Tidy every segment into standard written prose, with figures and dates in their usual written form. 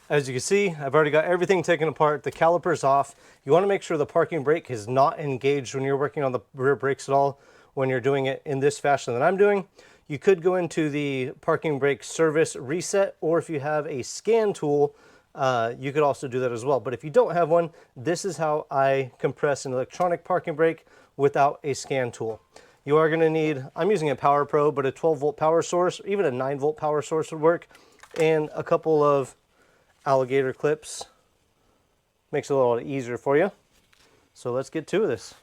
As you can see, I've already got everything taken apart. The caliper's off. You want to make sure the parking brake is not engaged when you're working on the rear brakes at all, when you're doing it in this fashion that I'm doing. You could go into the parking brake service reset, or if you have a scan tool, you could also do that as well. But if you don't have one, this is how I compress an electronic parking brake without a scan tool. You are going to need, I'm using a Power Pro, but a 12 volt power source, even a 9 volt power source would work, and a couple of alligator clips. Makes it a little easier for you. So let's get to this.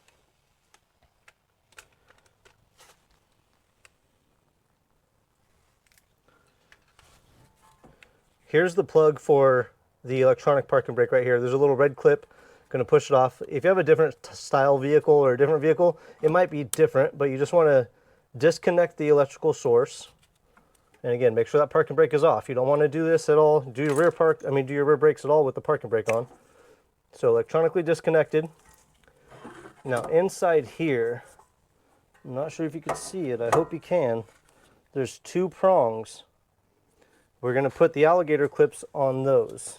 Here's the plug for the electronic parking brake right here. There's a little red clip. Going to push it off. If you have a different style vehicle or a different vehicle, it might be different, but you just want to disconnect the electrical source. And again, make sure that parking brake is off. You don't want to do this at all. Do your rear brakes at all with the parking brake on. So electronically disconnected. Now inside here, I'm not sure if you can see it. I hope you can. There's two prongs. We're going to put the alligator clips on those.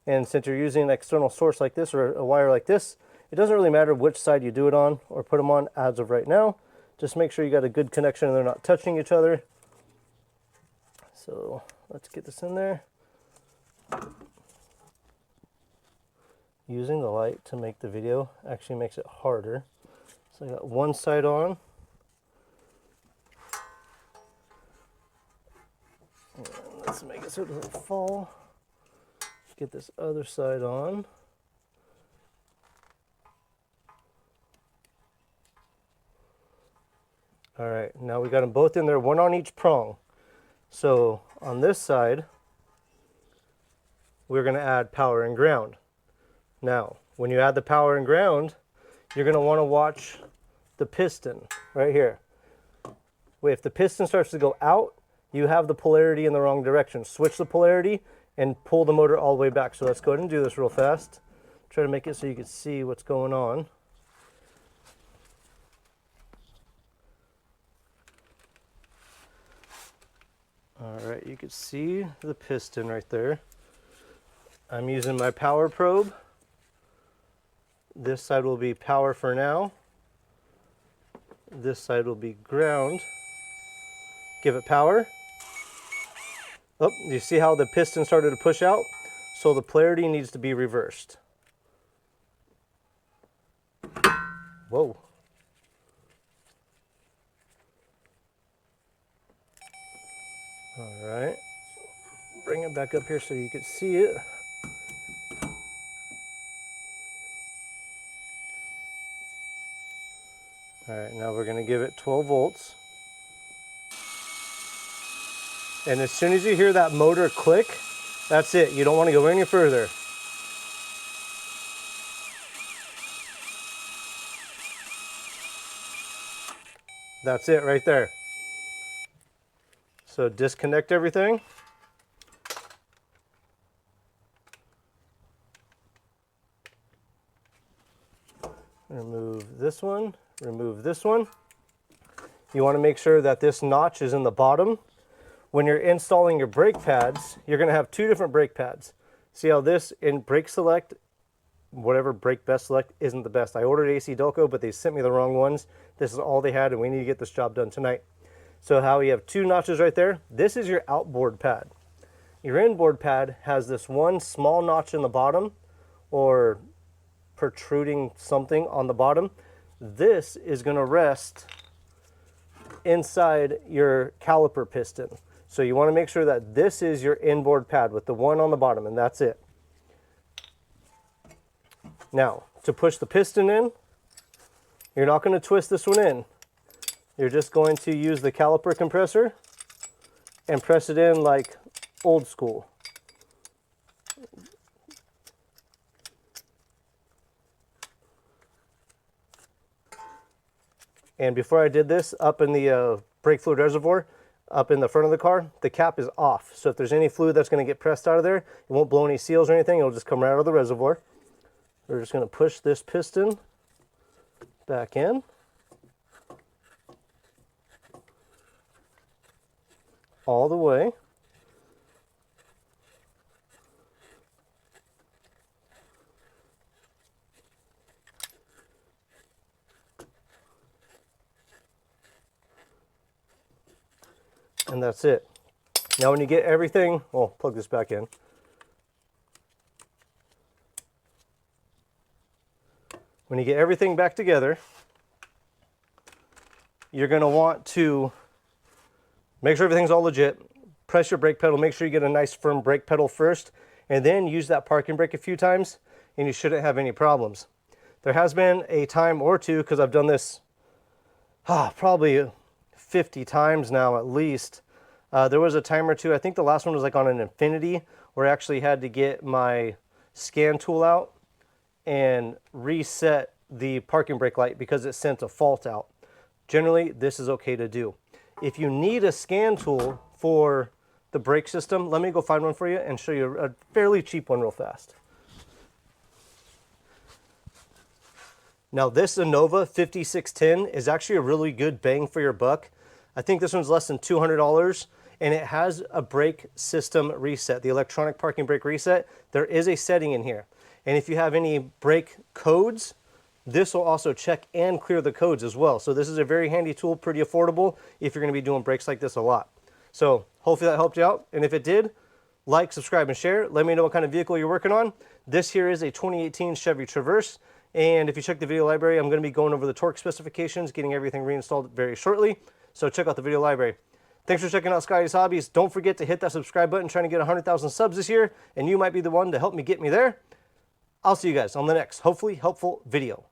And since you're using an external source like this or a wire like this, it doesn't really matter which side you do it on or put them on as of right now. Just make sure you got a good connection and they're not touching each other. So let's get this in there. Using the light to make the video actually makes it harder. So I got one side on. And let's make it so it doesn't fall. Get this other side on. All right, now we got them both in there, one on each prong. So on this side, we're going to add power and ground. Now, when you add the power and ground, you're going to want to watch the piston right here. If the piston starts to go out, you have the polarity in the wrong direction. Switch the polarity and pull the motor all the way back. So let's go ahead and do this real fast. Try to make it so you can see what's going on. All right, you can see the piston right there. I'm using my power probe. This side will be power for now. This side will be ground. Give it power. Oh, you see how the piston started to push out? So the polarity needs to be reversed. Whoa. All right. Bring it back up here so you can see it. All right, now we're going to give it 12 volts. And as soon as you hear that motor click, that's it. You don't want to go any further. That's it right there. So disconnect everything. Remove this one, remove this one. You want to make sure that this notch is in the bottom. When you're installing your brake pads, you're going to have two different brake pads. See how this in brake select, whatever brake best select, isn't the best. I ordered AC Delco, but they sent me the wrong ones. This is all they had, and we need to get this job done tonight. So how you have two notches right there, this is your outboard pad. Your inboard pad has this one small notch in the bottom, or protruding something on the bottom. This is going to rest inside your caliper piston. So you want to make sure that this is your inboard pad with the one on the bottom, and that's it. Now, to push the piston in, you're not going to twist this one in. You're just going to use the caliper compressor and press it in like old school. And before I did this, up in the brake fluid reservoir, up in the front of the car, the cap is off. So if there's any fluid that's going to get pressed out of there, it won't blow any seals or anything. It'll just come right out of the reservoir. We're just going to push this piston back in. All the way. and that's it. Now when you get everything, well, plug this back in. When you get everything back together, you're going to want to make sure everything's all legit. Press your brake pedal, make sure you get a nice firm brake pedal first, and then use that parking brake a few times, and you shouldn't have any problems. There has been a time or two, because I've done this probably 50 times now at least. There was a time or two, I think the last one was like on an Infinity, where I actually had to get my scan tool out and reset the parking brake light because it sent a fault out. Generally, this is okay to do. If you need a scan tool for the brake system, let me go find one for you and show you a fairly cheap one real fast. Now this Innova 5610 is actually a really good bang for your buck. I think this one's less than $200, and it has a brake system reset, the electronic parking brake reset. There is a setting in here. And if you have any brake codes, this will also check and clear the codes as well. So this is a very handy tool, pretty affordable if you're going to be doing brakes like this a lot. So hopefully that helped you out. And if it did, like, subscribe, and share. Let me know what kind of vehicle you're working on. This here is a 2018 Chevy Traverse. And if you check the video library, I'm going to be going over the torque specifications, getting everything reinstalled very shortly. So check out the video library. Thanks for checking out Scotty's Hobbies. Don't forget to hit that subscribe button, trying to get 100,000 subs this year. And you might be the one to help me get me there. I'll see you guys on the next, hopefully helpful video.